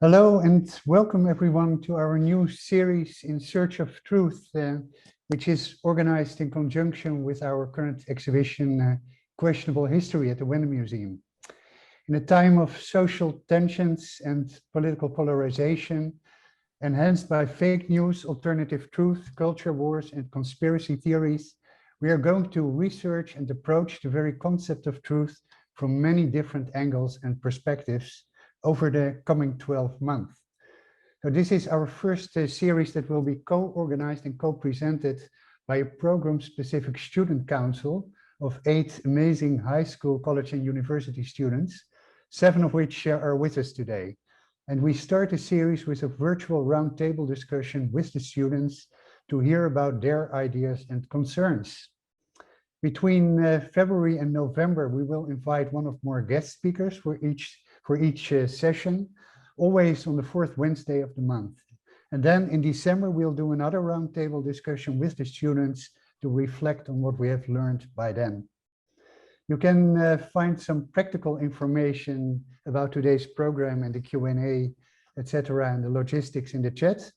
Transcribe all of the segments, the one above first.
Hello and welcome everyone to our new series In Search of Truth, which is organized in conjunction with our current exhibition, Questionable History at the Wende Museum. In a time of social tensions and political polarization, enhanced by fake news, alternative truth, culture wars, and conspiracy theories, we are going to research and approach the very concept of truth from many different angles and perspectives over the coming 12 months. So this is our first series that will be co-organized and co-presented by a program-specific student council of 8 amazing high school, college, and university students, 7 of which are with us today. And we start the series with a virtual roundtable discussion with the students to hear about their ideas and concerns. Between February and November, we will invite one or more guest speakers for each session, always on the fourth Wednesday of the month. And then in December, we'll do another roundtable discussion with the students to reflect on what we have learned by then. You can find some practical information about today's program and the Q&A, etc., and the logistics in the chat.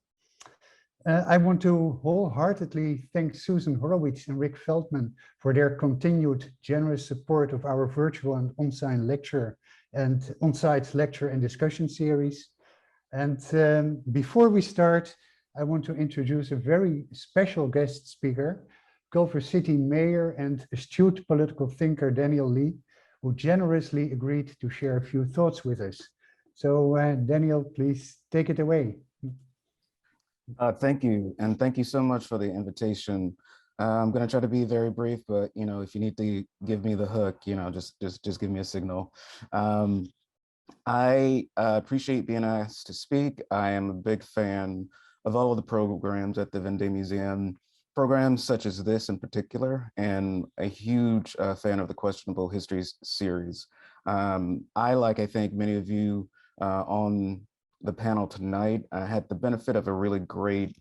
I want to wholeheartedly thank Susan Horowitz and Rick Feldman for their continued generous support of our virtual and on-site lecture and discussion series. And before we start, I want to introduce a very special guest speaker, Culver City Mayor and astute political thinker Daniel Lee, who generously agreed to share a few thoughts with us. So Daniel, please take it away. Thank you, and thank you so much for the invitation. I'm going to try to be very brief, but if you need to give me the hook, just give me a signal. I appreciate being asked to speak. I am a big fan of all of the programs at the Wende Museum, programs such as this in particular, and a huge fan of the Questionable Histories series. I think many of you on the panel tonight, I had the benefit of a really great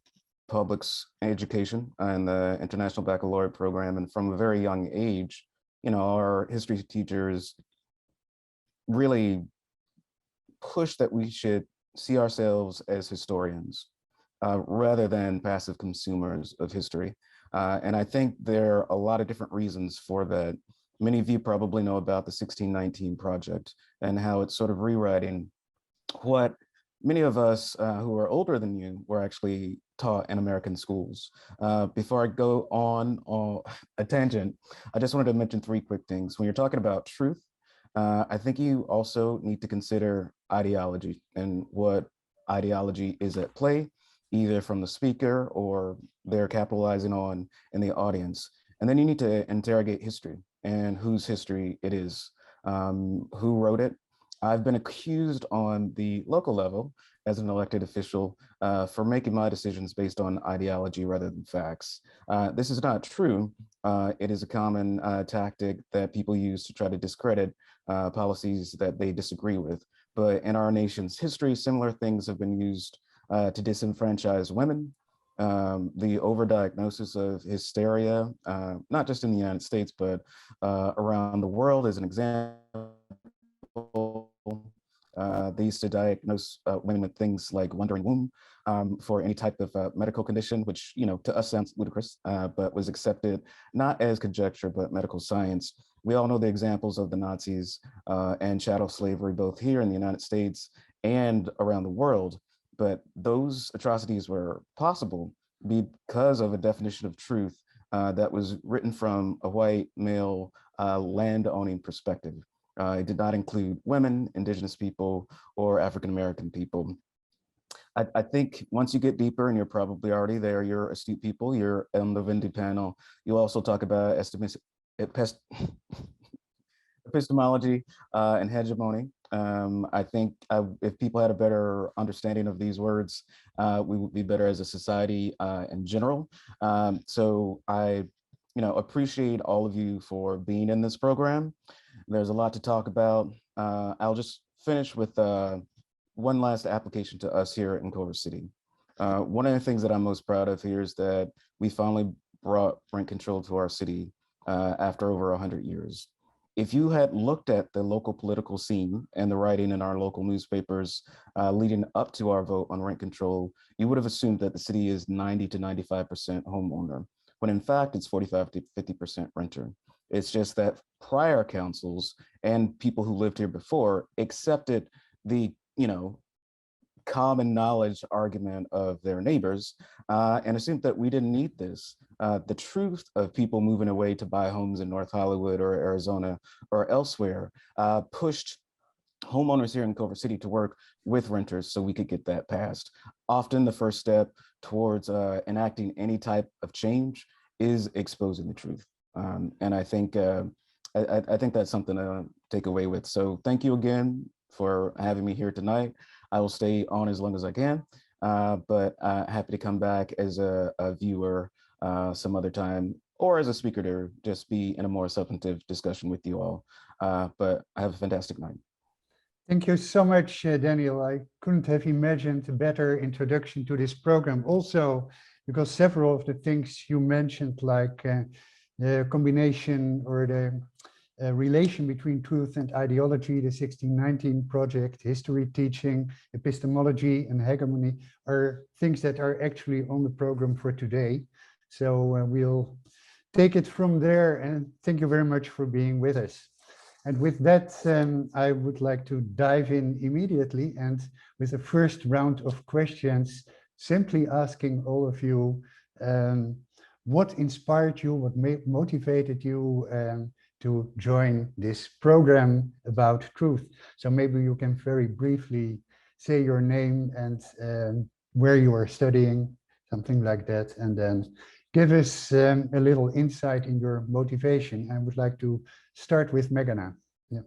public education in the International Baccalaureate program. And from a very young age, our history teachers really push that we should see ourselves as historians rather than passive consumers of history. And I think there are a lot of different reasons for that. Many of you probably know about the 1619 Project and how it's sort of rewriting what many of us who are older than you were actually taught in American schools. Before I go on a tangent, I just wanted to mention 3 quick things. When you're talking about truth, I think you also need to consider ideology and what ideology is at play, either from the speaker or they're capitalizing on in the audience. And then you need to interrogate history and whose history it is, who wrote it. I've been accused on the local level as an elected official for making my decisions based on ideology rather than facts. This is not true. It is a common tactic that people use to try to discredit policies that they disagree with. But in our nation's history, similar things have been used to disenfranchise women. The overdiagnosis of hysteria, not just in the United States, but around the world as an example. They used to diagnose women with things like wandering womb for any type of medical condition, which, to us sounds ludicrous, but was accepted not as conjecture, but medical science. We all know the examples of the Nazis and chattel slavery, both here in the United States and around the world. But those atrocities were possible because of a definition of truth that was written from a white male land-owning perspective. It did not include women, indigenous people, or African-American people. I think once you get deeper, and you're probably already there, you're astute people, you're on the Wende panel, you also talk about epistemology and hegemony. I think if people had a better understanding of these words, we would be better as a society in general. So I appreciate all of you for being in this program. There's a lot to talk about. I'll just finish with one last application to us here in Culver City. One of the things that I'm most proud of here is that we finally brought rent control to our city after over 100 years. if you had looked at the local political scene and the writing in our local newspapers leading up to our vote on rent control, you would have assumed that the city is 90 to 95% homeowner, when in fact it's 45 to 50% renter. It's just that prior councils and people who lived here before accepted the, common knowledge argument of their neighbors and assumed that we didn't need this. The truth of people moving away to buy homes in North Hollywood or Arizona or elsewhere pushed homeowners here in Culver City to work with renters so we could get that passed. Often the first step towards enacting any type of change is exposing the truth. And I think that's something to take away with. So thank you again for having me here tonight. I will stay on as long as I can, but happy to come back as a viewer some other time, or as a speaker to just be in a more substantive discussion with you all. But I have a fantastic night. Thank you so much, Daniel. I couldn't have imagined a better introduction to this program. Also, because several of the things you mentioned, like the combination or the relation between truth and ideology, the 1619 project, history teaching, epistemology, and hegemony are things that are actually on the program for today. So we'll take it from there, and thank you very much for being with us. And with that, I would like to dive in immediately and with the first round of questions, simply asking all of you, what inspired you, what motivated you to join this program about truth? So maybe you can very briefly say your name and where you are studying, something like that, and then give us a little insight in your motivation. I would like to start with Meghana. Yeah.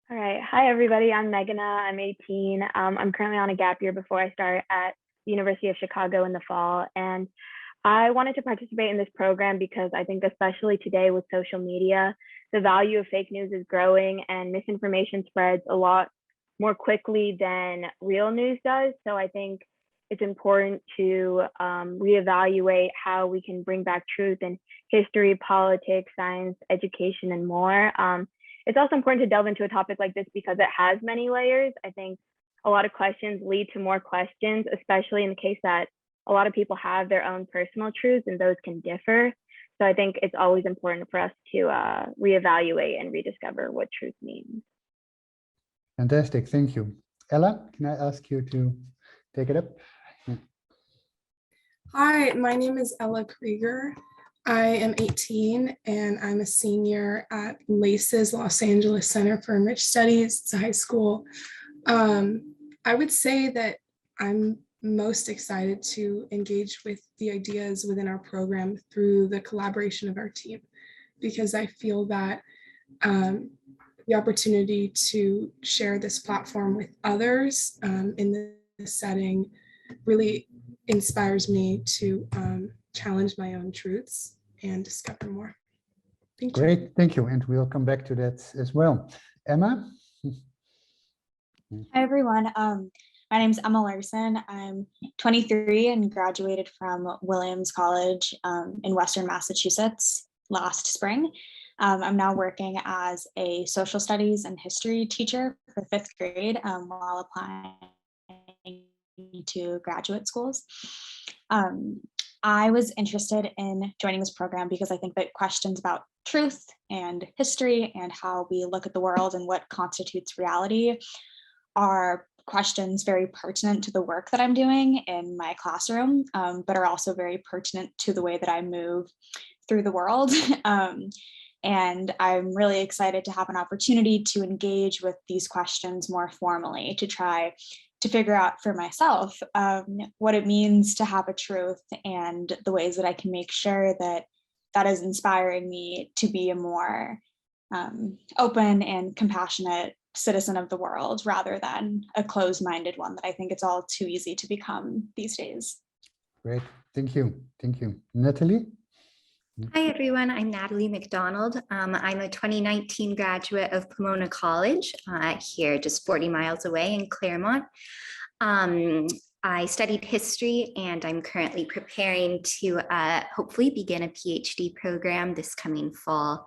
All right. Hi, everybody. I'm Meghana. I'm 18. I'm currently on a gap year before I start at the University of Chicago in the fall. And I wanted to participate in this program because I think especially today with social media, the value of fake news is growing and misinformation spreads a lot more quickly than real news does. So I think it's important to reevaluate how we can bring back truth in history, politics, science, education, and more. It's also important to delve into a topic like this because it has many layers. I think a lot of questions lead to more questions, especially in the case that a lot of people have their own personal truths and those can differ. So I think it's always important for us to reevaluate and rediscover what truth means. Fantastic, thank you. Ella, can I ask you to take it up? Hi, my name is Ella Krieger. I am 18 and I'm a senior at LACE's Los Angeles Center for Enriched Studies. It's a high school. I would say that I'm most excited to engage with the ideas within our program through the collaboration of our team, because I feel that the opportunity to share this platform with others in this setting really inspires me to challenge my own truths and discover more. Thank you. Great, thank you. And we'll come back to that as well. Emma? Hi, everyone. My name is Emma Larson. I'm 23 and graduated from Williams College in Western Massachusetts last spring. I'm now working as a social studies and history teacher for 5th grade while applying to graduate schools. I was interested in joining this program because I think that questions about truth and history and how we look at the world and what constitutes reality are questions very pertinent to the work that I'm doing in my classroom, but are also very pertinent to the way that I move through the world. And I'm really excited to have an opportunity to engage with these questions more formally, to try to figure out for myself what it means to have a truth and the ways that I can make sure that that is inspiring me to be a more open and compassionate citizen of the world rather than a closed-minded one that I think it's all too easy to become these days. Great, thank you. Thank you. Natalie? Hi, everyone. I'm Natalie McDonald. I'm a 2019 graduate of Pomona College here just 40 miles away in Claremont. I studied history and I'm currently preparing to hopefully begin a PhD program this coming fall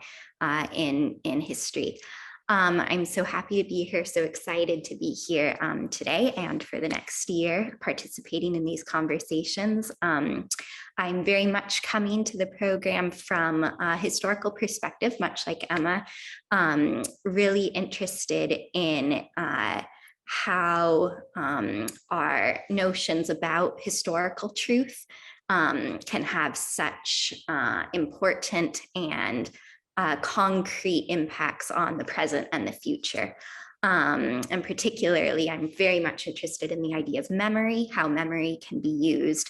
in history. I'm so happy to be here, so excited to be here today and for the next year participating in these conversations. I'm very much coming to the program from a historical perspective, much like Emma, really interested in how our notions about historical truth can have such important and concrete impacts on the present and the future. And particularly, I'm very much interested in the idea of memory, how memory can be used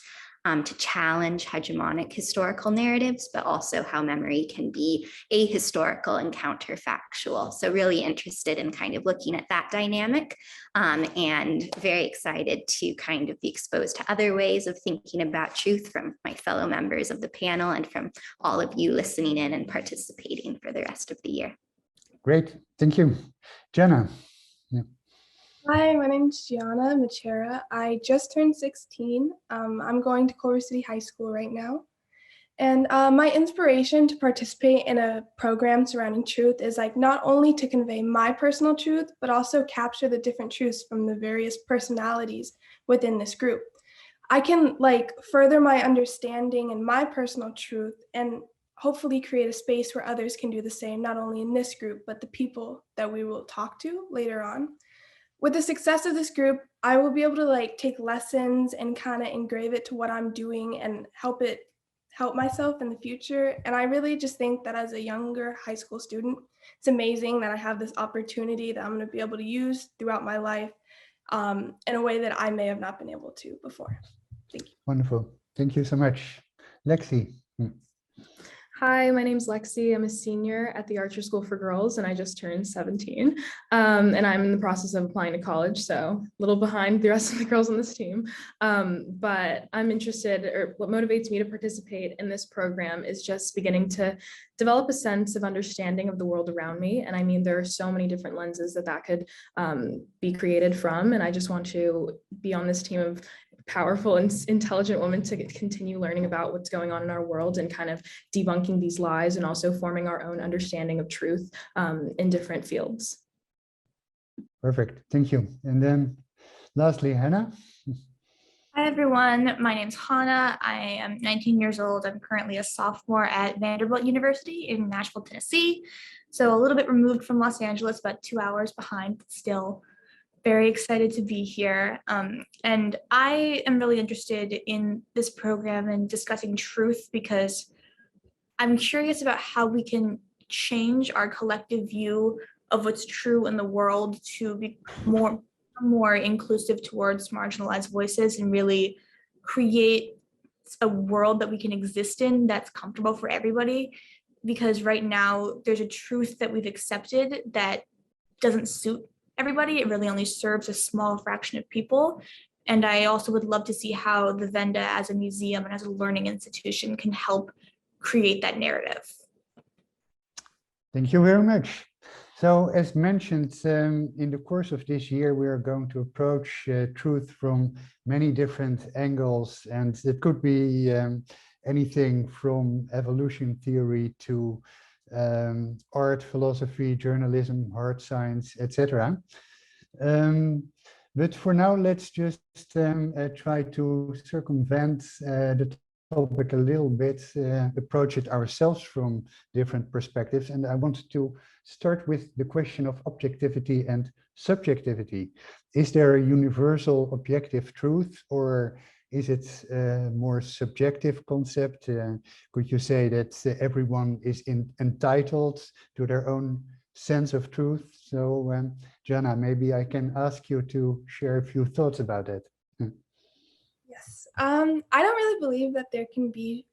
to challenge hegemonic historical narratives, but also how memory can be ahistorical and counterfactual. So really interested in kind of looking at that dynamic and very excited to kind of be exposed to other ways of thinking about truth from my fellow members of the panel and from all of you listening in and participating for the rest of the year. Great, thank you. Jenna. Yeah. Hi, my name's Gianna Machera. I just turned 16. I'm going to Culver City High School right now. And my inspiration to participate in a program surrounding truth is like not only to convey my personal truth, but also capture the different truths from the various personalities within this group. I can like further my understanding and my personal truth and hopefully create a space where others can do the same, not only in this group, but the people that we will talk to later on. With the success of this group, I will be able to like take lessons and kind of engrave it to what I'm doing and help myself in the future. And I really just think that as a younger high school student, it's amazing that I have this opportunity that I'm going to be able to use throughout my life in a way that I may have not been able to before. Thank you. Wonderful. Thank you so much. Lexi. Hi, my name's Lexi. I'm a senior at the Archer School for Girls, and I just turned 17. And I'm in the process of applying to college, so a little behind the rest of the girls on this team. But I'm interested, or what motivates me to participate in this program is just beginning to develop a sense of understanding of the world around me. And I mean, there are so many different lenses that could be created from, and I just want to be on this team of powerful and intelligent women to continue learning about what's going on in our world and kind of debunking these lies and also forming our own understanding of truth in different fields. Perfect, thank you. And then lastly, Hannah. Hi everyone, my name's Hannah. I am 19 years old. I'm currently a sophomore at Vanderbilt University in Nashville, Tennessee. So a little bit removed from Los Angeles, but 2 hours behind, but still very excited to be here. And I am really interested in this program and discussing truth because I'm curious about how we can change our collective view of what's true in the world to be more inclusive towards marginalized voices and really create a world that we can exist in that's comfortable for everybody. Because right now there's a truth that we've accepted that doesn't suit everybody. It really only serves a small fraction of people. And I also would love to see how the Wende as a museum and as a learning institution can help create that narrative. Thank you very much. So as mentioned, in the course of this year, we are going to approach truth from many different angles, and it could be anything from evolution theory to art, philosophy, journalism, hard science, etc. But for now, let's just try to circumvent the topic a little bit, approach it ourselves from different perspectives. And I wanted to start with the question of objectivity and subjectivity. Is there a universal objective truth, or is it a more subjective concept? Could you say that everyone is entitled to their own sense of truth? So, Jana, maybe I can ask you to share a few thoughts about it. Yes, I don't really believe that there can be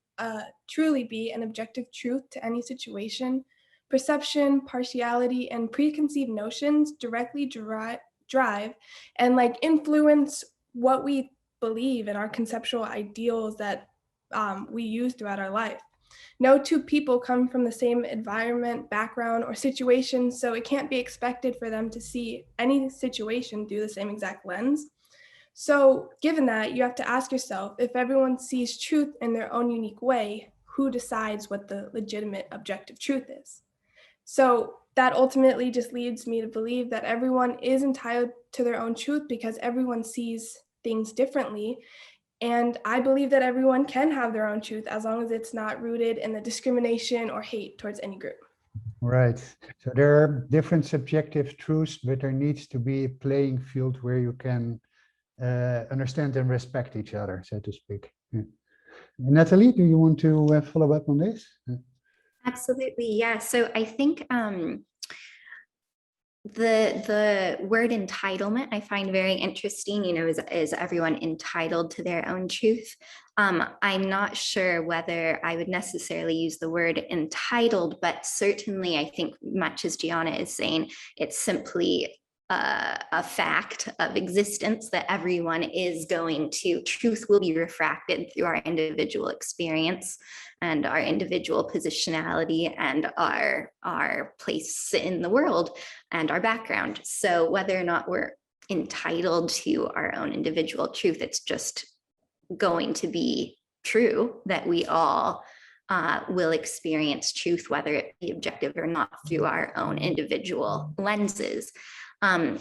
truly be an objective truth to any situation. Perception, partiality, and preconceived notions directly drive and like influence what we believe in our conceptual ideals that we use throughout our life. No two people come from the same environment, background, or situation, so it can't be expected for them to see any situation through the same exact lens. So given that, you have to ask yourself, if everyone sees truth in their own unique way, who decides what the legitimate objective truth is? So that ultimately just leads me to believe that everyone is entitled to their own truth because everyone sees things differently. And I believe that everyone can have their own truth as long as it's not rooted in the discrimination or hate towards any group. Right. So there are different subjective truths, but there needs to be a playing field where you can understand and respect each other, so to speak. Yeah. Natalie, do you want to follow up on this? Absolutely, yeah. So I think the word entitlement I find very interesting. You know, is everyone entitled to their own truth? I'm not sure whether I would necessarily use the word entitled, but certainly I think, much as Gianna is saying, it's simply a fact of existence that everyone is going to, truth will be refracted through our individual experience and our individual positionality and our place in the world and our background. So whether or not we're entitled to our own individual truth, it's just going to be true that we all will experience truth, whether it be objective or not, through our own individual lenses.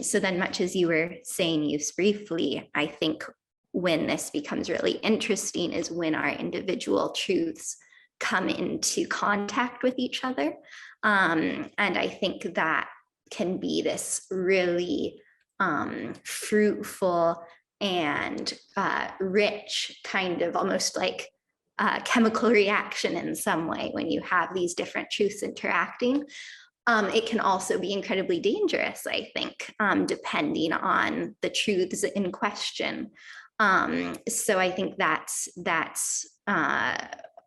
So then, much as you were saying, Yus, briefly, I think when this becomes really interesting is when our individual truths come into contact with each other. And I think that can be this really fruitful and rich kind of almost like chemical reaction in some way when you have these different truths interacting. It can also be incredibly dangerous, I think, depending on the truths in question. So I think that's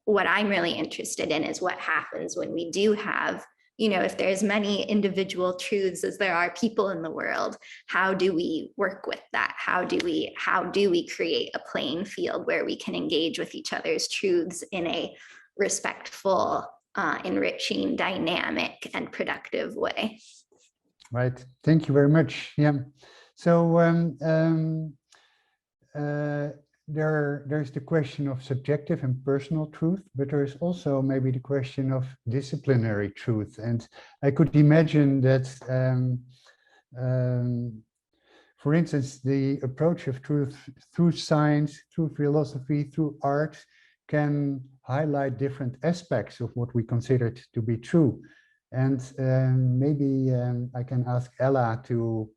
what I'm really interested in, is what happens when we do have, you know, if there's many individual truths as there are people in the world, how do we work with that? How do we create a playing field where we can engage with each other's truths in a respectful, enriching, dynamic, and productive way? Right. Thank you very much. Yeah. So there's the question of subjective and personal truth, but there's also maybe the question of disciplinary truth. And I could imagine that, for instance, the approach of truth through science, through philosophy, through art can highlight different aspects of what we consider to be true. And maybe I can ask Ella to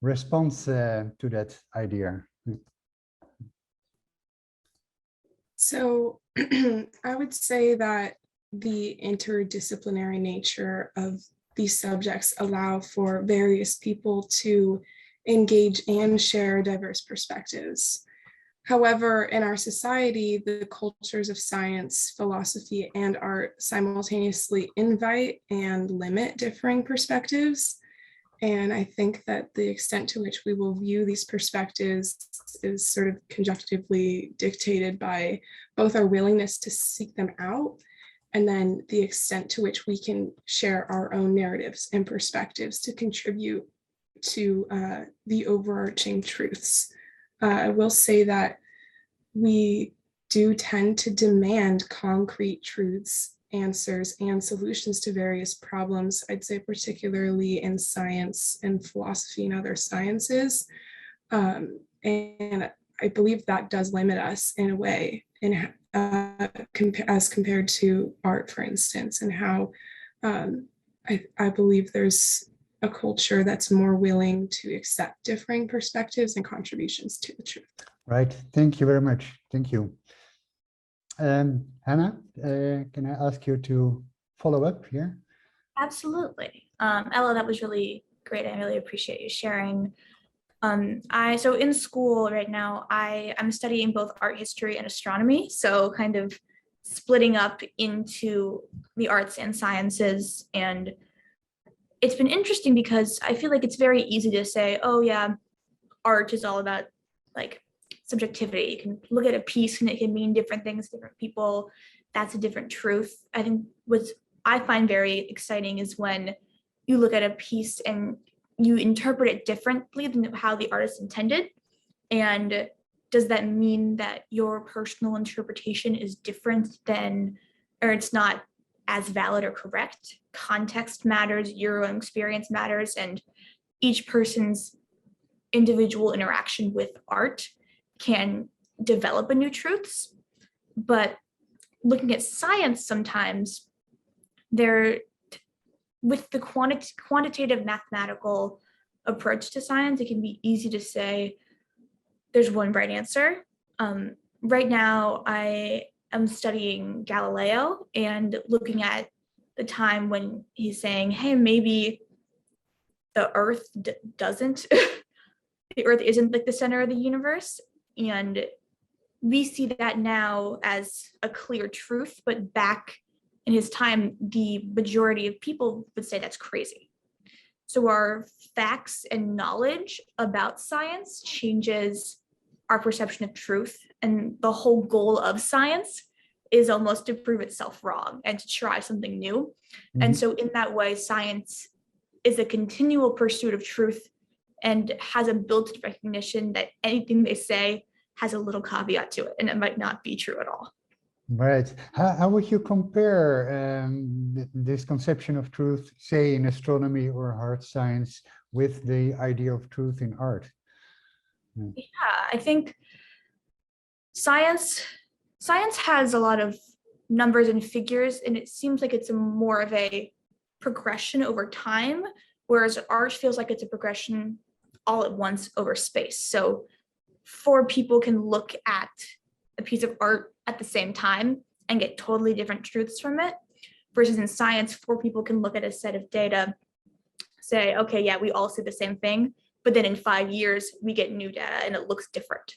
respond to that idea. So I would say that the interdisciplinary nature of these subjects allow for various people to engage and share diverse perspectives. However, in our society, the cultures of science, philosophy, and art simultaneously invite and limit differing perspectives. And I think that the extent to which we will view these perspectives is sort of conjunctively dictated by both our willingness to seek them out and then the extent to which we can share our own narratives and perspectives to contribute to the overarching truths. I will say that we do tend to demand concrete truths, answers, and solutions to various problems, I'd say particularly in science and philosophy and other sciences. And I believe that does limit us in a way, as compared to art, for instance, and how I believe there's a culture that's more willing to accept differing perspectives and contributions to the truth. Right. Thank you very much. Thank you. Hannah, can I ask you to follow up here? Absolutely. Ella, that was really great. I really appreciate you sharing. So in school right now, I'm studying both art history and astronomy. So kind of splitting up into the arts and sciences. And it's been interesting because I feel like it's very easy to say, oh yeah, art is all about like subjectivity. You can look at a piece and it can mean different things to different people. That's a different truth. I think what I find very exciting is when you look at a piece and you interpret it differently than how the artist intended. And does that mean that your personal interpretation is different than, or it's not as valid or correct? Context matters, your own experience matters, and each person's individual interaction with art can develop a new truths. But looking at science sometimes, there, with the quantitative mathematical approach to science, it can be easy to say there's one right answer. Right now, I am studying Galileo and looking at the time when he's saying, hey, maybe the Earth doesn't, the Earth isn't like the center of the universe. And we see that now as a clear truth, but back in his time, the majority of people would say that's crazy. So our facts and knowledge about science changes our perception of truth. And the whole goal of science is almost to prove itself wrong and to try something new. Mm-hmm. And so in that way, science is a continual pursuit of truth and has a built-in recognition that anything they say has a little caveat to it, and it might not be true at all. Right. How would you compare this conception of truth, say in astronomy or hard science, with the idea of truth in art? Yeah, I think science has a lot of numbers and figures, and it seems like it's more of a progression over time, whereas art feels like it's a progression all at once over space. So 4 people can look at a piece of art at the same time and get totally different truths from it, versus in science, 4 people can look at a set of data, say, okay, yeah, we all see the same thing, but then in 5 years, we get new data and it looks different.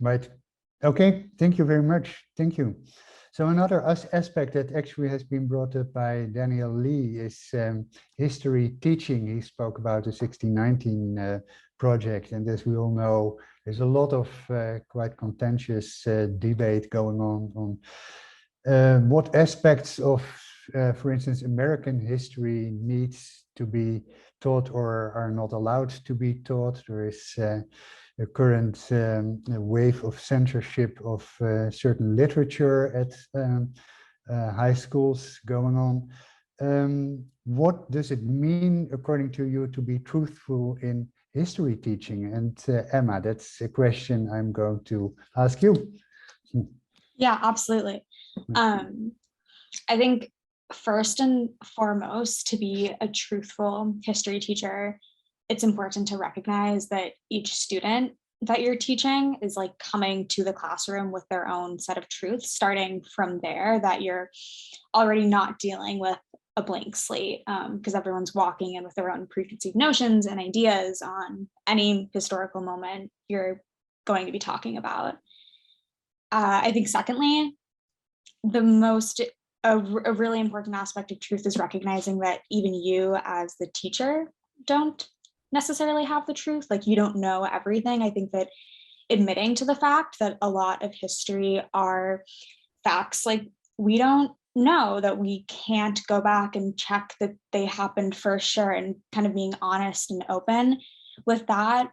Right. Okay, thank you very much. Thank you. So another aspect that actually has been brought up by Daniel Lee is history teaching. He spoke about the 1619 project, and as we all know, there's a lot of quite contentious debate going on what aspects of, for instance, American history needs to be taught or are not allowed to be taught. There is a current wave of censorship of certain literature at high schools going on. What does it mean, according to you, to be truthful in history teaching? And Emma, that's a question I'm going to ask you. Yeah, absolutely. I think first and foremost, to be a truthful history teacher, it's important to recognize that each student that you're teaching is like coming to the classroom with their own set of truths, starting from there, that you're already not dealing with a blank slate, because everyone's walking in with their own preconceived notions and ideas on any historical moment you're going to be talking about. I think secondly, a really important aspect of truth is recognizing that even you as the teacher don't necessarily have the truth. Like, you don't know everything. I think that admitting to the fact that a lot of history are facts, like we don't know, that we can't go back and check that they happened for sure, and kind of being honest and open with that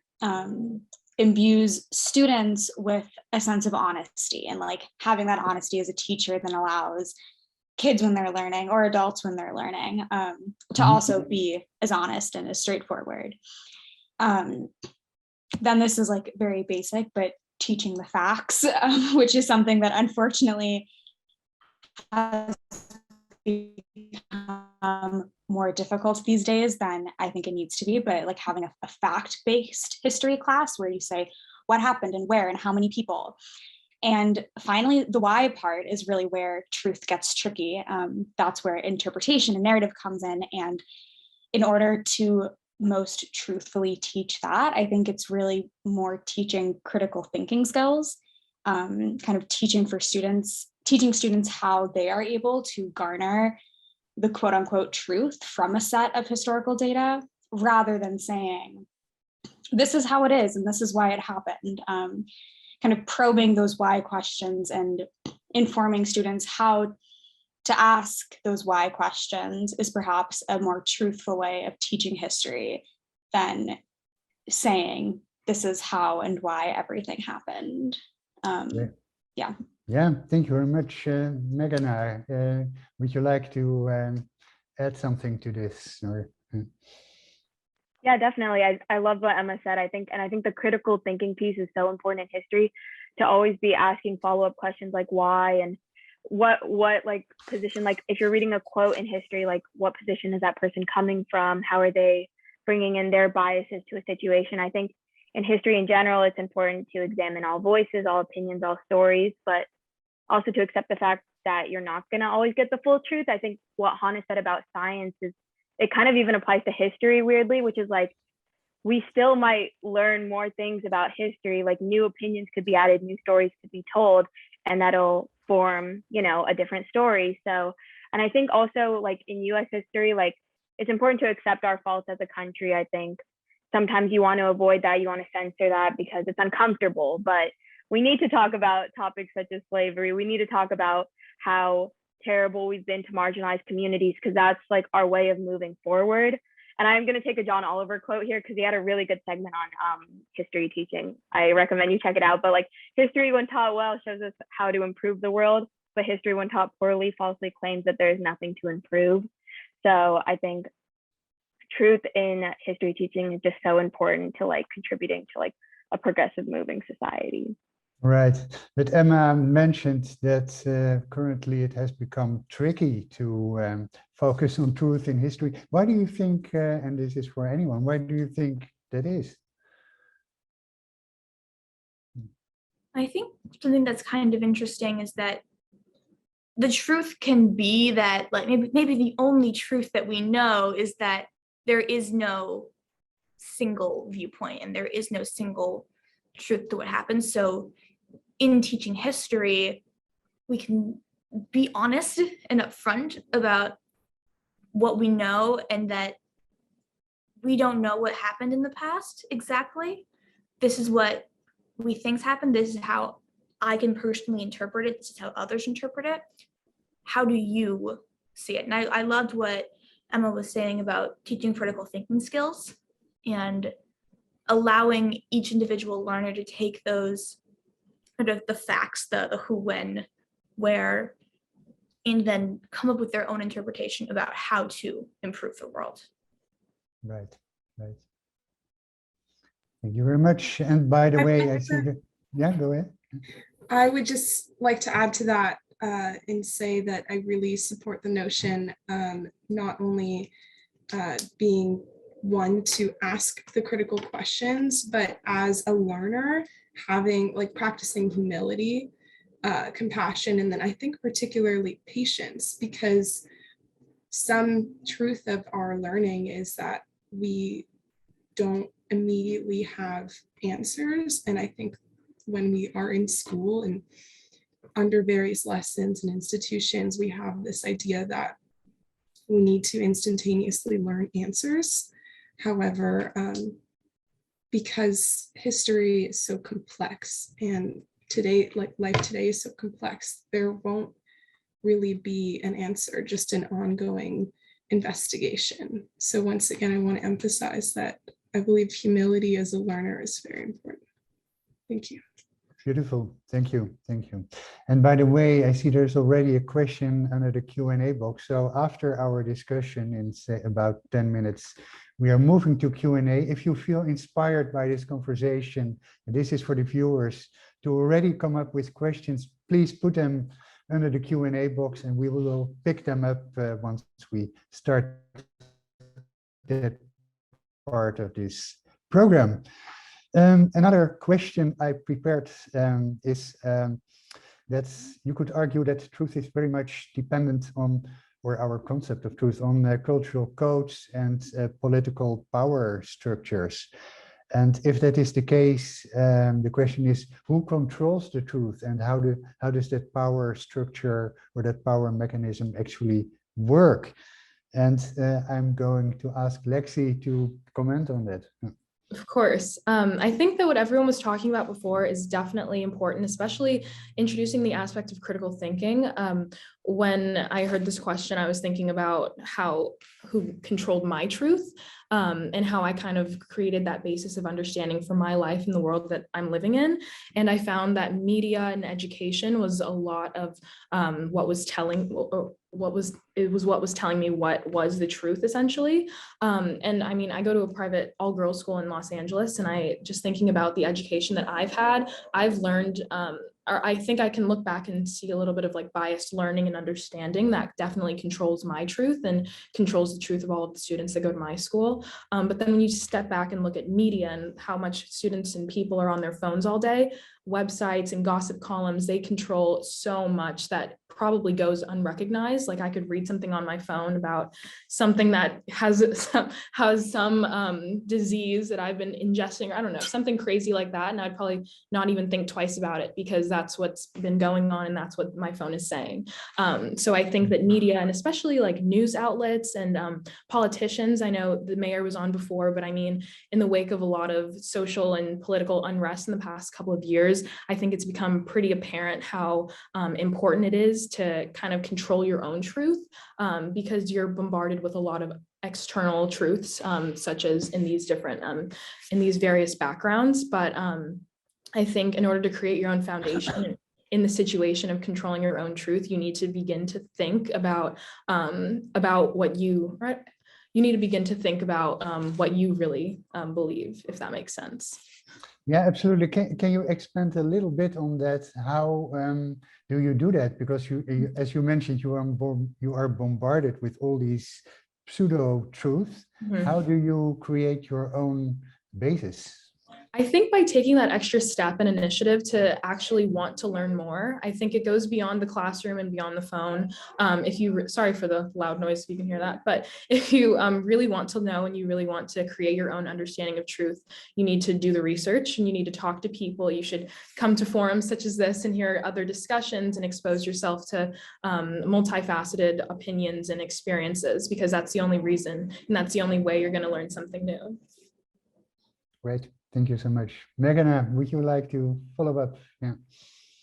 imbues students with a sense of honesty, and like having that honesty as a teacher then allows kids when they're learning, or adults when they're learning, to also be as honest and as straightforward. Then this is like very basic, but teaching the facts, which is something that unfortunately has become more difficult these days than I think it needs to be. But like having a fact-based history class where you say what happened and where and how many people. And finally, the why part is really where truth gets tricky. That's where interpretation and narrative comes in. And in order to most truthfully teach that, I think it's really more teaching critical thinking skills, kind of teaching students how they are able to garner the quote unquote truth from a set of historical data, rather than saying, this is how it is and this is why it happened. Kind of probing those why questions and informing students how to ask those why questions is perhaps a more truthful way of teaching history than saying, this is how and why everything happened. Yeah. Yeah, thank you very much, Meghana. Would you like to add something to this? Or, Yeah, definitely. I love what Emma said. I think the critical thinking piece is so important in history, to always be asking follow-up questions like why and what like position, like if you're reading a quote in history, like what position is that person coming from? How are they bringing in their biases to a situation? I think in history in general, it's important to examine all voices, all opinions, all stories, but also to accept the fact that you're not going to always get the full truth. I think what Hannah said about science is, it kind of even applies to history weirdly, which is like, we still might learn more things about history, like new opinions could be added, new stories could be told, and that'll form, you know, a different story. So, and I think also like in US history, like it's important to accept our faults as a country. I think sometimes you want to avoid that, you want to censor that because it's uncomfortable, but we need to talk about topics such as slavery. We need to talk about how terrible we've been to marginalized communities, because that's like our way of moving forward. And I'm going to take a John Oliver quote here because he had a really good segment on history teaching. I recommend you check it out. But like, history when taught well shows us how to improve the world, but history when taught poorly falsely claims that there's nothing to improve. So I think truth in history teaching is just so important to like contributing to like a progressive moving society. right, but Emma mentioned that currently it has become tricky to focus on truth in history. Why do you think, and this is for anyone, why do you think that is? I think something that's kind of interesting is that the truth can be that, like, maybe the only truth that we know is that there is no single viewpoint and there is no single truth to what happens. So in teaching history, we can be honest and upfront about what we know, and that we don't know what happened in the past exactly. This is what we think's happened. This is how I can personally interpret it. This is how others interpret it. How do you see it? And I loved what Emma was saying about teaching critical thinking skills and allowing each individual learner to take those sort of the facts, the who, when, where, and then come up with their own interpretation about how to improve the world. Right, right. Thank you very much. And by the way, I see that, yeah, go ahead. I would just like to add to that and say that I really support the notion, not only being one to ask the critical questions, but as a learner, having like practicing humility, compassion, and then I think particularly patience, because some truth of our learning is that we don't immediately have answers. And I think when we are in school and under various lessons and institutions, we have this idea that we need to instantaneously learn answers. However, because history is so complex and today, like life today is so complex, there won't really be an answer, just an ongoing investigation. So once again, I want to emphasize that I believe humility as a learner is very important. Thank you. Beautiful, thank you, thank you. And by the way, I see there's already a question under the Q&A box. So after our discussion in say about 10 minutes, we are moving to Q&A. If you feel inspired by this conversation, and this is for the viewers, to already come up with questions, please put them under the Q&A box and we will pick them up once we start that part of this program. Another question I prepared is that you could argue that truth is very much dependent on, or our concept of truth, on cultural codes and political power structures. And if that is the case, the question is, who controls the truth and how does that power structure or that power mechanism actually work? And I'm going to ask Lexi to comment on that. Of course. I think that what everyone was talking about before is definitely important, especially introducing the aspect of critical thinking. When I heard this question, I was thinking about who controlled my truth, and how I kind of created that basis of understanding for my life in the world that I'm living in. And I found that media and education was a lot of what was telling, or what was telling me what was the truth, essentially. And I mean, I go to a private all-girls school in Los Angeles, and I just thinking about the education that I've had, I've learned, or I think I can look back and see a little bit of like biased learning and understanding that definitely controls my truth and controls the truth of all of the students that go to my school. But then when you step back and look at media and how much students and people are on their phones all day, websites and gossip columns, they control so much that probably goes unrecognized. Like I could read something on my phone about something that has some disease that I've been ingesting, or I don't know, something crazy like that. And I'd probably not even think twice about it because that's what's been going on and that's what my phone is saying. So I think that media, and especially like news outlets and politicians, I know the mayor was on before, but I mean, in the wake of a lot of social and political unrest in the past couple of years, I think it's become pretty apparent how important it is to kind of control your own truth, because you're bombarded with a lot of external truths, such as in these different, in these various backgrounds. But I think in order to create your own foundation in the situation of controlling your own truth, you need to begin to think about what you, right? You need to begin to think about what you really believe, if that makes sense. Yeah, absolutely. Can you expand a little bit on that? How do you do that? Because you as you mentioned, you are bombarded with all these pseudo truths. Mm-hmm. How do you create your own basis? I think by taking that extra step and initiative to actually want to learn more, I think it goes beyond the classroom and beyond the phone. Sorry for the loud noise if you can hear that, but if you really want to know and you really want to create your own understanding of truth, you need to do the research and you need to talk to people. You should come to forums such as this and hear other discussions and expose yourself to multifaceted opinions and experiences, because that's the only reason and that's the only way you're going to learn something new. Great. Thank you so much. Megan, would you like to follow up?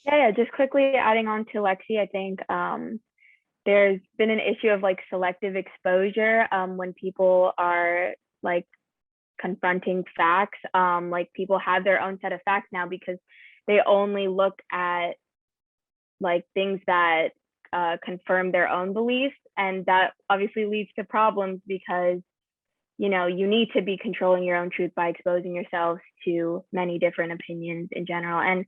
Yeah, just quickly adding on to Lexi, I think there's been an issue of like selective exposure when people are like confronting facts. Like people have their own set of facts now because they only look at like things that confirm their own beliefs, and that obviously leads to problems because you know, you need to be controlling your own truth by exposing yourselves to many different opinions in general. And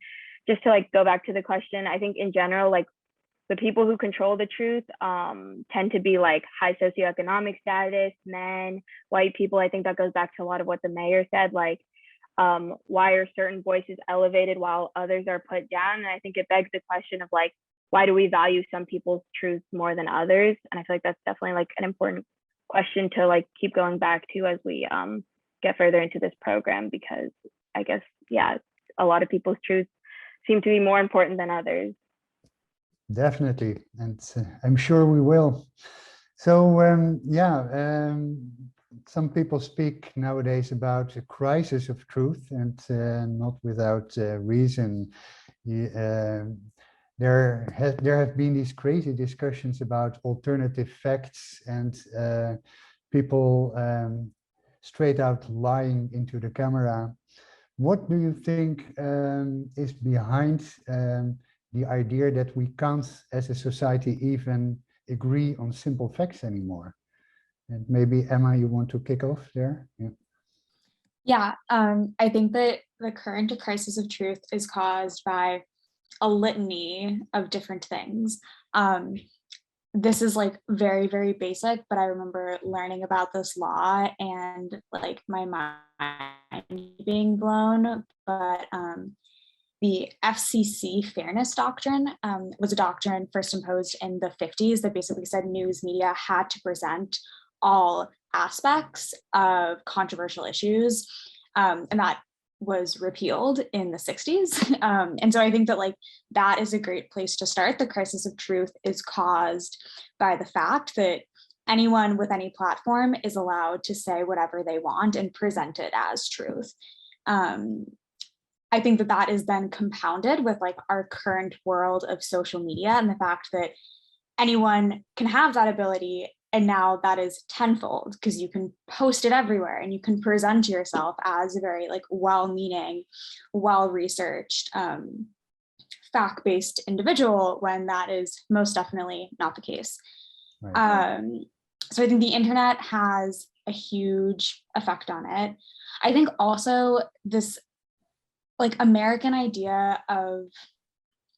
just to like go back to the question, I think in general, like the people who control the truth tend to be like high socioeconomic status, men, white people. I think that goes back to a lot of what the mayor said, like why are certain voices elevated while others are put down? And I think it begs the question of like, why do we value some people's truths more than others? And I feel like that's definitely like an important question to like keep going back to as we get further into this program, because I guess, yeah, a lot of people's truths seem to be more important than others. Definitely, and I'm sure we will. So some people speak nowadays about a crisis of truth, and not without reason. There have been these crazy discussions about alternative facts and people straight out lying into the camera. What do you think is behind the idea that we can't, as a society, even agree on simple facts anymore? And maybe Emma, you want to kick off there? Yeah, I think that the current crisis of truth is caused by a litany of different things. This is like very, very basic, but I remember learning about this law and like my mind being blown. But the FCC fairness doctrine was a doctrine first imposed in the 50s that basically said news media had to present all aspects of controversial issues, and that was repealed in the 60s. And so I think that like that is a great place to start. The crisis of truth is caused by the fact that anyone with any platform is allowed to say whatever they want and present it as truth. I think that that is then compounded with like our current world of social media and the fact that anyone can have that ability. And now that is tenfold because you can post it everywhere and you can present yourself as a very like well-meaning, well-researched, fact-based individual when that is most definitely not the case. Right. So I think the internet has a huge effect on it. I think also this like American idea of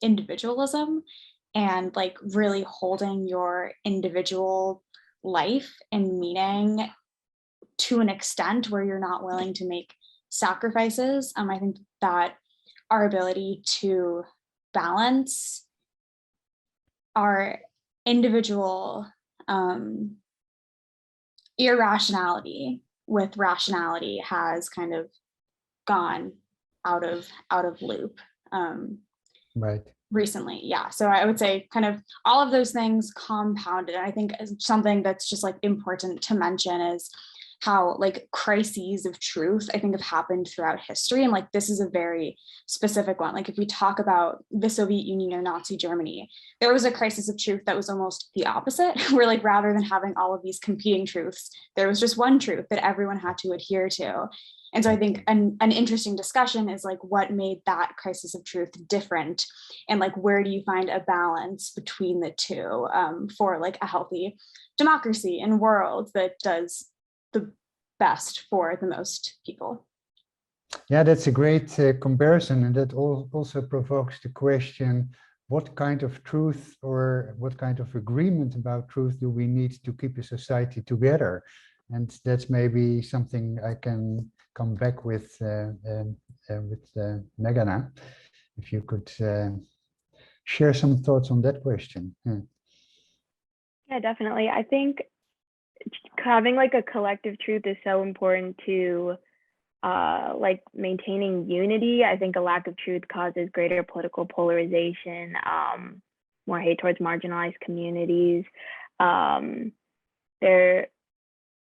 individualism and like really holding your individual life and meaning to an extent where you're not willing to make sacrifices. I think that our ability to balance our individual irrationality with rationality has kind of gone out of loop right recently. Yeah, so I would say kind of all of those things compounded. And I think something that's just like important to mention is how like crises of truth I think have happened throughout history, and like this is a very specific one. Like if we talk about the Soviet Union or Nazi Germany, there was a crisis of truth that was almost the opposite, where like rather than having all of these competing truths, there was just one truth that everyone had to adhere to. And so I think an interesting discussion is like what made that crisis of truth different, and like where do you find a balance between the two for like a healthy democracy and world that does the best for the most people. Yeah, that's a great comparison, and that also provokes the question, what kind of truth or what kind of agreement about truth do we need to keep a society together? And that's maybe something I can come back with Meghana, if you could share some thoughts on that question. Yeah, definitely. I think having like a collective truth is so important to like maintaining unity. I think a lack of truth causes greater political polarization, more hate towards marginalized communities.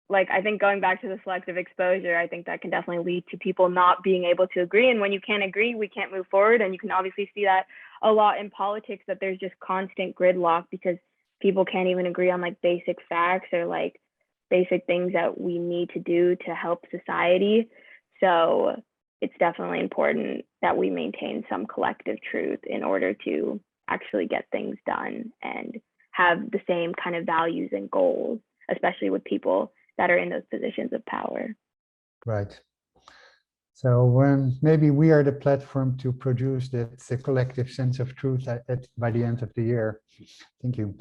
Like, I think going back to the selective exposure, I think that can definitely lead to people not being able to agree. And when you can't agree, we can't move forward. And you can obviously see that a lot in politics, that there's just constant gridlock because people can't even agree on like basic facts or like basic things that we need to do to help society. So it's definitely important that we maintain some collective truth in order to actually get things done and have the same kind of values and goals, especially with people that are in those positions of power. Right. So maybe we are the platform to produce that collective sense of truth by the end of the year. Thank you.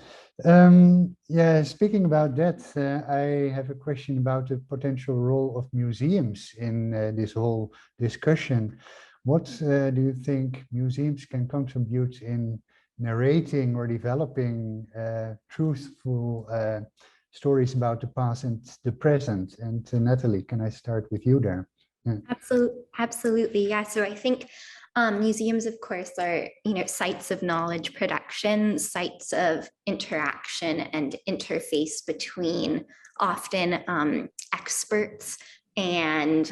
Yeah, speaking about that, I have a question about the potential role of museums in this whole discussion. What do you think museums can contribute in narrating or developing truthful stories about the past and the present? And Natalie, can I start with you there? Yeah. Absolutely. Yeah. So I think museums, of course, are, sites of knowledge production, sites of interaction and interface between often experts and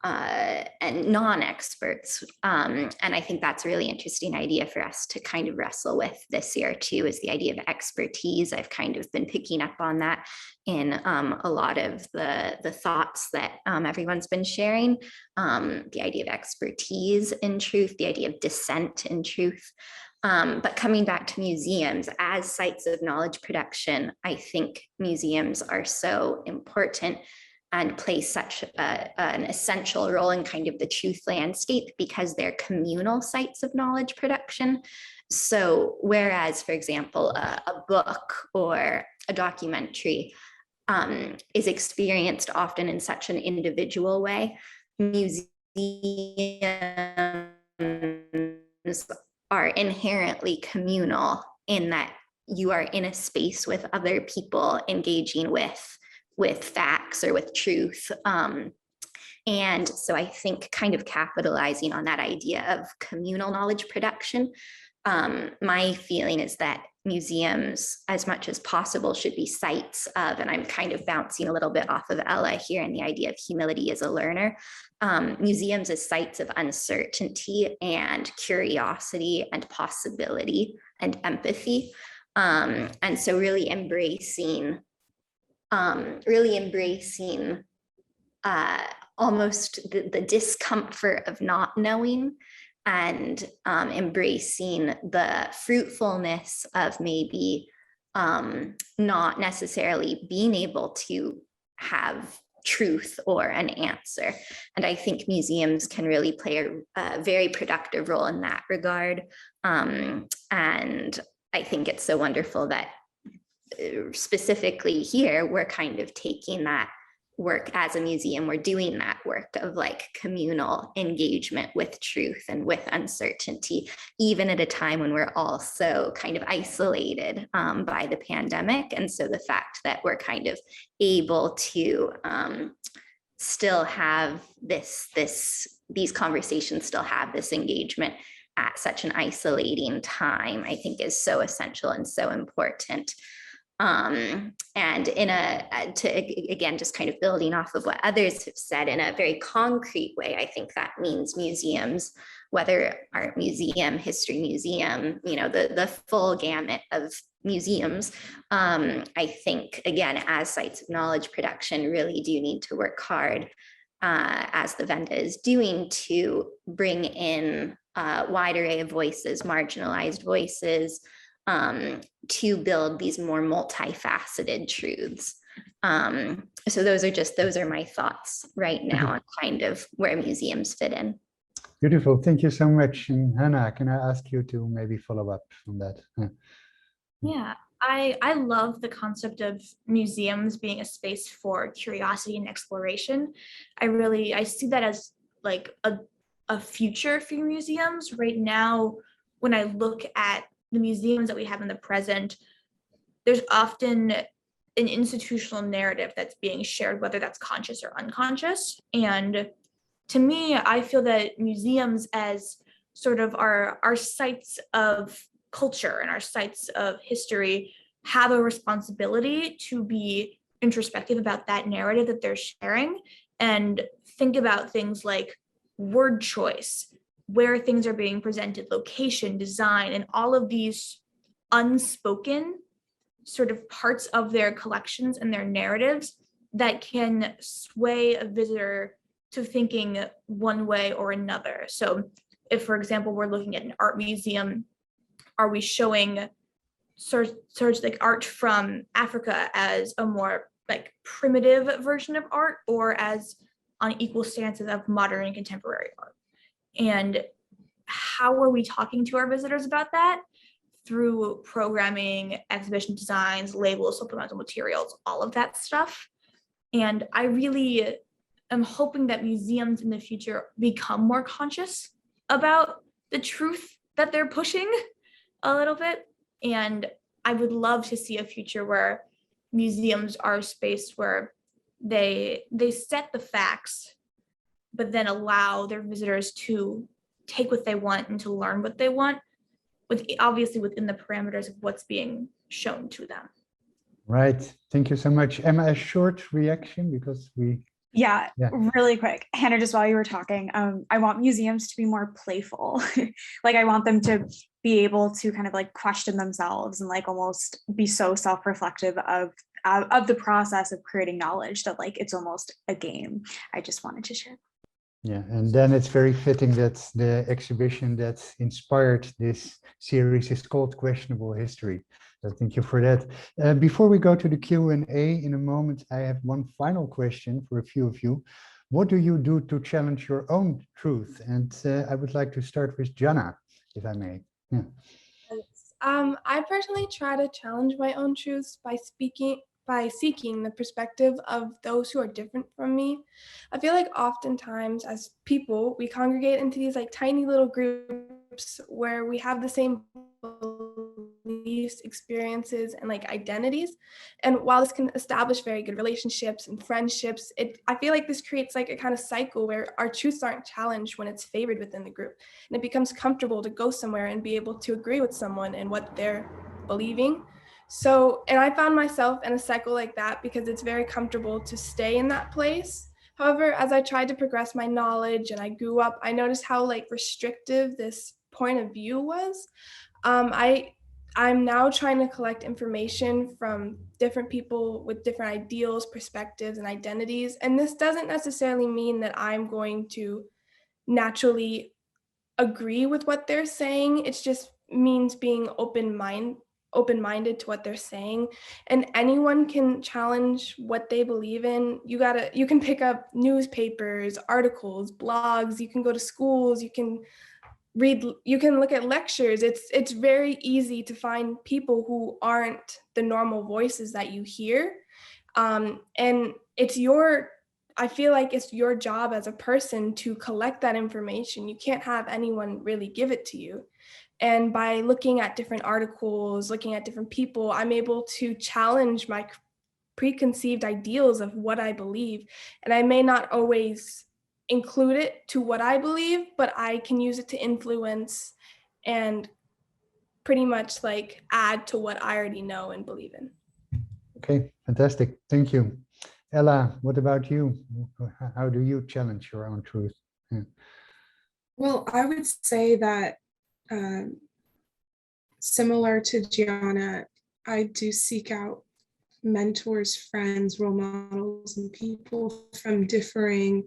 non-experts. And I think that's a really interesting idea for us to kind of wrestle with this year too, is the idea of expertise. I've kind of been picking up on that in a lot of the thoughts that everyone's been sharing. The idea of expertise in truth, the idea of dissent in truth. But coming back to museums as sites of knowledge production, I think museums are so important and play such an essential role in kind of the truth landscape because they're communal sites of knowledge production. So whereas, for example, a book or a documentary is experienced often in such an individual way, museums are inherently communal in that you are in a space with other people engaging with facts or with truth. And so I think kind of capitalizing on that idea of communal knowledge production my feeling is that museums, as much as possible, should be sites of, and I'm kind of bouncing a little bit off of Ella here and the idea of humility as a learner, museums as sites of uncertainty and curiosity and possibility and empathy. And so really embracing almost the discomfort of not knowing, and embracing the fruitfulness of maybe not necessarily being able to have truth or an answer. And I think museums can really play a very productive role in that regard. And I think it's so wonderful that specifically here, we're kind of taking that work as a museum. We're doing that work of like communal engagement with truth and with uncertainty, even at a time when we're all so kind of isolated by the pandemic. And so the fact that we're kind of able to still have these conversations, still have this engagement at such an isolating time, I think is so essential and so important. And again, just kind of building off of what others have said in a very concrete way, I think that means museums, whether art museum, history museum, the full gamut of museums, I think, again, as sites of knowledge production, really do need to work hard, as the Wende is doing, to bring in a wide array of voices, marginalized voices, to build these more multifaceted truths. So those are my thoughts right now on kind of where museums fit in. Beautiful. Thank you so much. And Hannah, can I ask you to maybe follow up on that? Yeah, I love the concept of museums being a space for curiosity and exploration. I see that as like a future for museums. Right now, when I look at the museums that we have in the present, there's often an institutional narrative that's being shared, whether that's conscious or unconscious. And to me, I feel that museums as sort of our sites of culture and our sites of history have a responsibility to be introspective about that narrative that they're sharing, and think about things like word choice, where things are being presented, location, design, and all of these unspoken sort of parts of their collections and their narratives that can sway a visitor to thinking one way or another. So if, for example, we're looking at an art museum, are we showing sort of like art from Africa as a more like primitive version of art, or as on equal stances of modern and contemporary art? And how are we talking to our visitors about that? Through programming, exhibition designs, labels, supplemental materials, all of that stuff. And I really am hoping that museums in the future become more conscious about the truth that they're pushing a little bit. And I would love to see a future where museums are a space where they set the facts, but then allow their visitors to take what they want and to learn what they want, obviously within the parameters of what's being shown to them. Right. Thank you so much. Emma, a short reaction, because Yeah, really quick. Hannah, just while you were talking, I want museums to be more playful. Like I want them to be able to kind of like question themselves and like almost be so self-reflective of the process of creating knowledge that like it's almost a game. I just wanted to share. Yeah, and then it's very fitting that the exhibition that inspired this series is called Questionable History. So thank you for that. Before we go to the Q&A in a moment, I have one final question for a few of you. What do you do to challenge your own truth? And I would like to start with Jana, if I may. Yeah. I personally try to challenge my own truths by seeking the perspective of those who are different from me. I feel like oftentimes as people, we congregate into these like tiny little groups where we have the same beliefs beliefs, experiences, and like identities. And while this can establish very good relationships and friendships, I feel like this creates like a kind of cycle where our truths aren't challenged when it's favored within the group. And it becomes comfortable to go somewhere and be able to agree with someone and what they're believing. So, and I found myself in a cycle like that because it's very comfortable to stay in that place. However, as I tried to progress my knowledge and I grew up, I noticed how like restrictive this point of view was. I'm now trying to collect information from different people with different ideals, perspectives, and identities. And this doesn't necessarily mean that I'm going to naturally agree with what they're saying. It just means being open-minded to what they're saying, and anyone can challenge what they believe in. You can pick up newspapers, articles, blogs, you can go to schools, you can look at lectures. It's very easy to find people who aren't the normal voices that you hear. And I feel like it's your job as a person to collect that information. You can't have anyone really give it to you. And by looking at different articles, looking at different people, I'm able to challenge my preconceived ideals of what I believe. And I may not always include it to what I believe, but I can use it to influence and pretty much like add to what I already know and believe in. Okay, fantastic. Thank you. Ella, what about you? How do you challenge your own truth? Yeah. Well, I would say that similar to Gianna, I do seek out mentors, friends, role models, and people from differing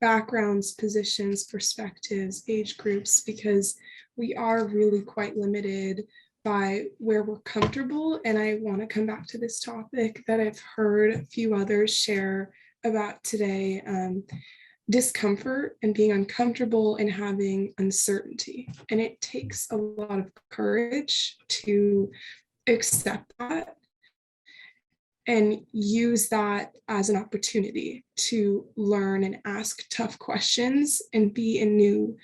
backgrounds, positions, perspectives, age groups, because we are really quite limited by where we're comfortable. And I want to come back to this topic that I've heard a few others share about today. Discomfort and being uncomfortable and having uncertainty. And it takes a lot of courage to accept that and use that as an opportunity to learn and ask tough questions and be in new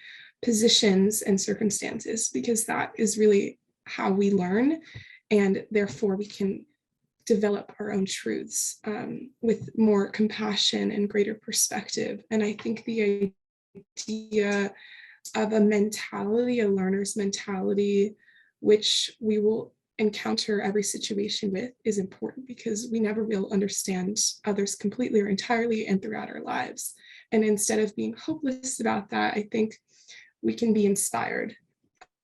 positions and circumstances, because that is really how we learn, and therefore we can develop our own truths with more compassion and greater perspective. And I think the idea of a mentality, a learner's mentality, which we will encounter every situation with, is important, because we never will understand others completely or entirely and throughout our lives. And instead of being hopeless about that, I think we can be inspired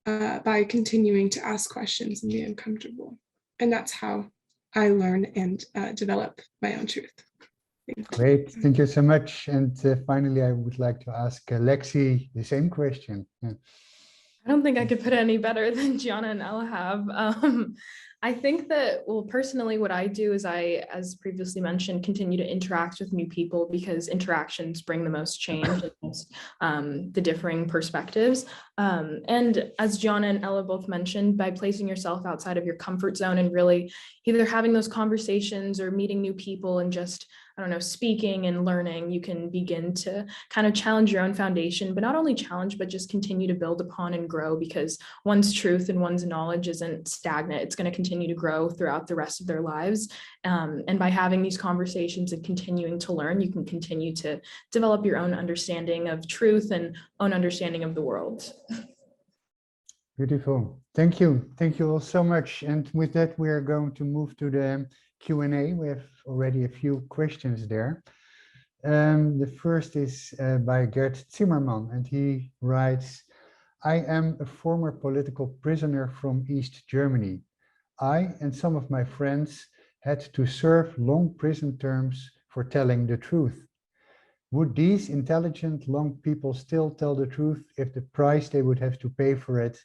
by continuing to ask questions and be uncomfortable. And that's how I learn and develop my own truth. Great, thank you so much. And finally, I would like to ask Lexi the same question. Yeah. I don't think I could put it any better than Gianna and Ella have. I think that, well, personally, what I do is I, as previously mentioned, continue to interact with new people, because interactions bring the most change, the differing perspectives. And as Gianna and Ella both mentioned, by placing yourself outside of your comfort zone and really either having those conversations or meeting new people and just, I don't know, speaking and learning, you can begin to kind of challenge your own foundation, but not only challenge, but just continue to build upon and grow, because one's truth and one's knowledge isn't stagnant. It's going to continue to grow throughout the rest of their lives. And by having these conversations and continuing to learn, you can continue to develop your own understanding of truth and own understanding of the world. Beautiful. Thank you. Thank you all so much. And with that, we are going to move to the Q&A. We have already a few questions there. The first is by Gert Zimmerman, and he writes, I am a former political prisoner from East Germany. I and some of my friends had to serve long prison terms for telling the truth. Would these intelligent young people still tell the truth if the price they would have to pay for it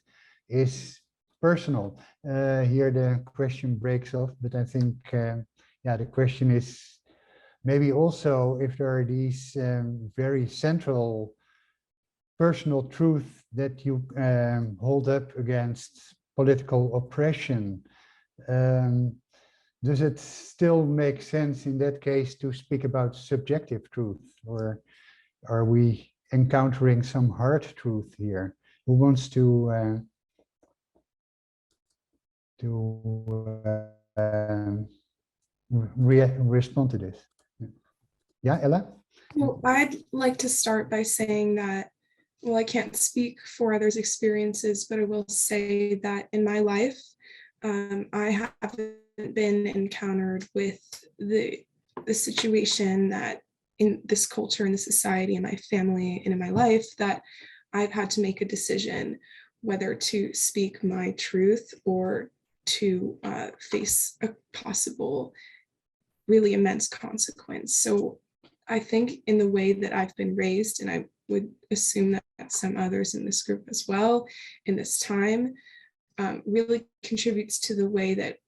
is personal? Here the question breaks off, but I think, yeah, the question is maybe also if there are these very central personal truth that you hold up against political oppression. Does it still make sense in that case to speak about subjective truth, or are we encountering some hard truth here? Who wants to to respond to this. Yeah, Ella? Well, I'd like to start by saying that, well, I can't speak for others' experiences, but I will say that in my life, I haven't been encountered with the situation that in this culture, in this society, in my family, and in my life, that I've had to make a decision whether to speak my truth or to face a possible really immense consequence. So I think in the way that I've been raised, and I would assume that some others in this group as well, in this time, really contributes to the way that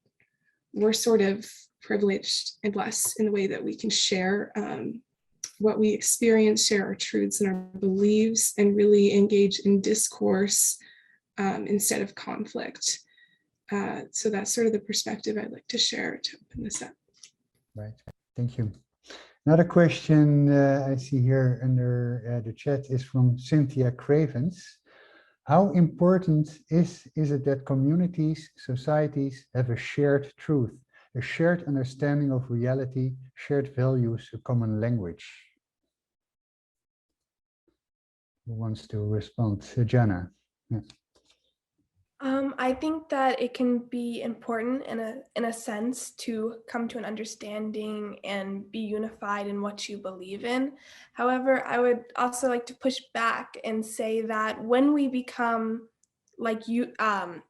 we're sort of privileged and blessed in the way that we can share what we experience, share our truths and our beliefs, and really engage in discourse instead of conflict. So that's sort of the perspective I'd like to share to open this up. Right, thank you. Another question I see here under the chat is from Cynthia Cravens. How important is it that communities, societies have a shared truth, a shared understanding of reality, shared values, a common language? Who wants to respond? Jana. Yeah. I think that it can be important in a sense to come to an understanding and be unified in what you believe in. However, I would also like to push back and say that when we become like you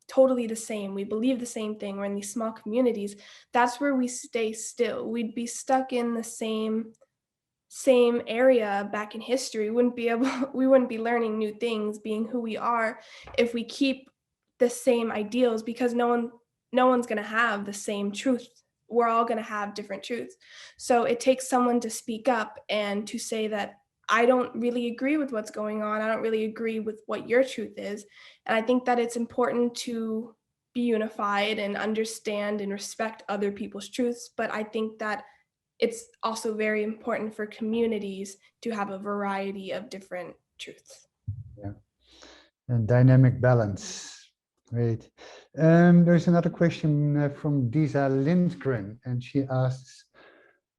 totally the same, we believe the same thing, we're in these small communities, that's where we stay still. We'd be stuck in the same area back in history. We wouldn't be learning new things, being who we are, if we keep the same ideals, because no one's going to have the same truth. We're all going to have different truths. So it takes someone to speak up and to say that I don't really agree with what's going on. I don't really agree with what your truth is. And I think that it's important to be unified and understand and respect other people's truths. But I think that it's also very important for communities to have a variety of different truths. Yeah, and dynamic balance. Great. There's another question from Disa Lindgren, and she asks,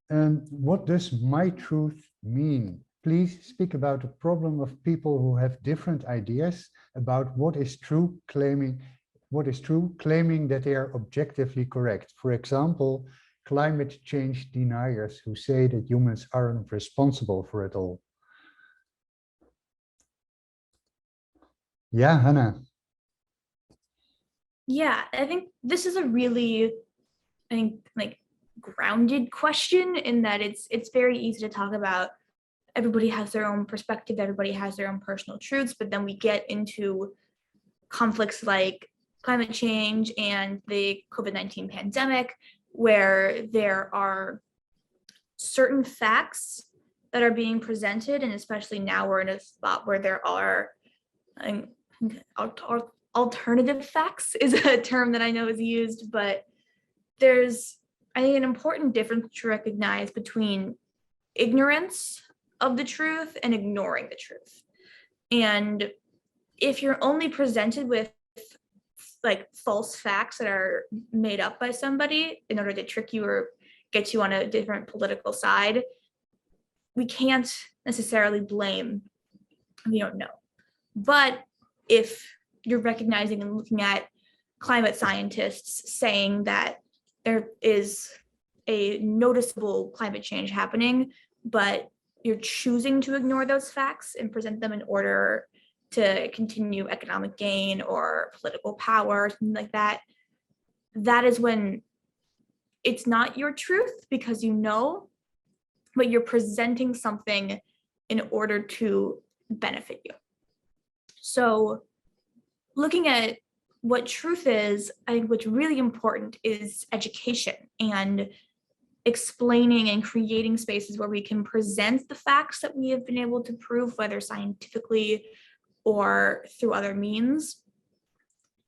what does my truth mean? Please speak about the problem of people who have different ideas about what is true, claiming that they are objectively correct. For example, climate change deniers who say that humans aren't responsible for it all. Yeah, Hannah. Yeah, I think this is a really, grounded question, in that it's very easy to talk about everybody has their own perspective, everybody has their own personal truths, but then we get into conflicts like climate change and the COVID-19 pandemic, where there are certain facts that are being presented, and especially now we're in a spot where there are alternative facts is a term that I know is used, but there's, I think, an important difference to recognize between ignorance of the truth and ignoring the truth. And if you're only presented with like false facts that are made up by somebody in order to trick you or get you on a different political side, we can't necessarily blame if you don't know. But if you're recognizing and looking at climate scientists saying that there is a noticeable climate change happening, but you're choosing to ignore those facts and present them in order to continue economic gain or political power, something like that, that is when it's not your truth because you know, but you're presenting something in order to benefit you. So looking at what truth is, I think what's really important is education and explaining and creating spaces where we can present the facts that we have been able to prove, whether scientifically or through other means,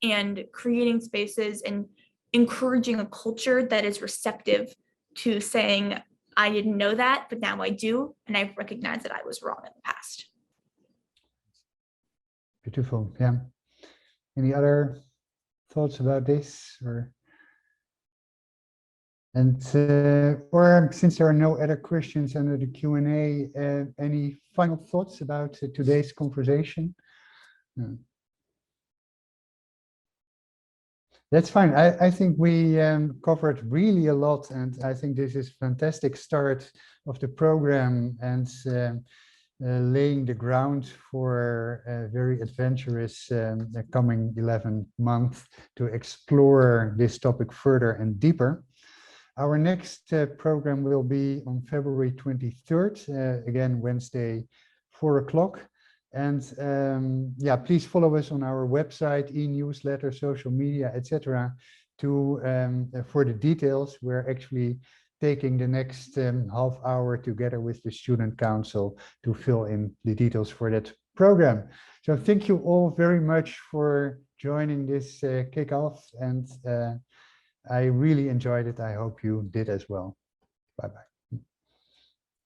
and creating spaces and encouraging a culture that is receptive to saying, I didn't know that, but now I do, and I recognize that I was wrong in the past. Beautiful, yeah. Any other thoughts about this? Or since there are no other questions under the Q&A, any final thoughts about today's conversation? That's fine. I think we covered really a lot, and I think this is a fantastic start of the program and laying the ground for a very adventurous the coming 11 months to explore this topic further and deeper. Our next program will be on February 23rd, again, Wednesday, 4 o'clock. And yeah, please follow us on our website, e-newsletter, social media, etc. For the details. We're actually taking the next half hour together with the Student Council to fill in the details for that program. So thank you all very much for joining this kickoff, and I really enjoyed it. I hope you did as well. Bye-bye.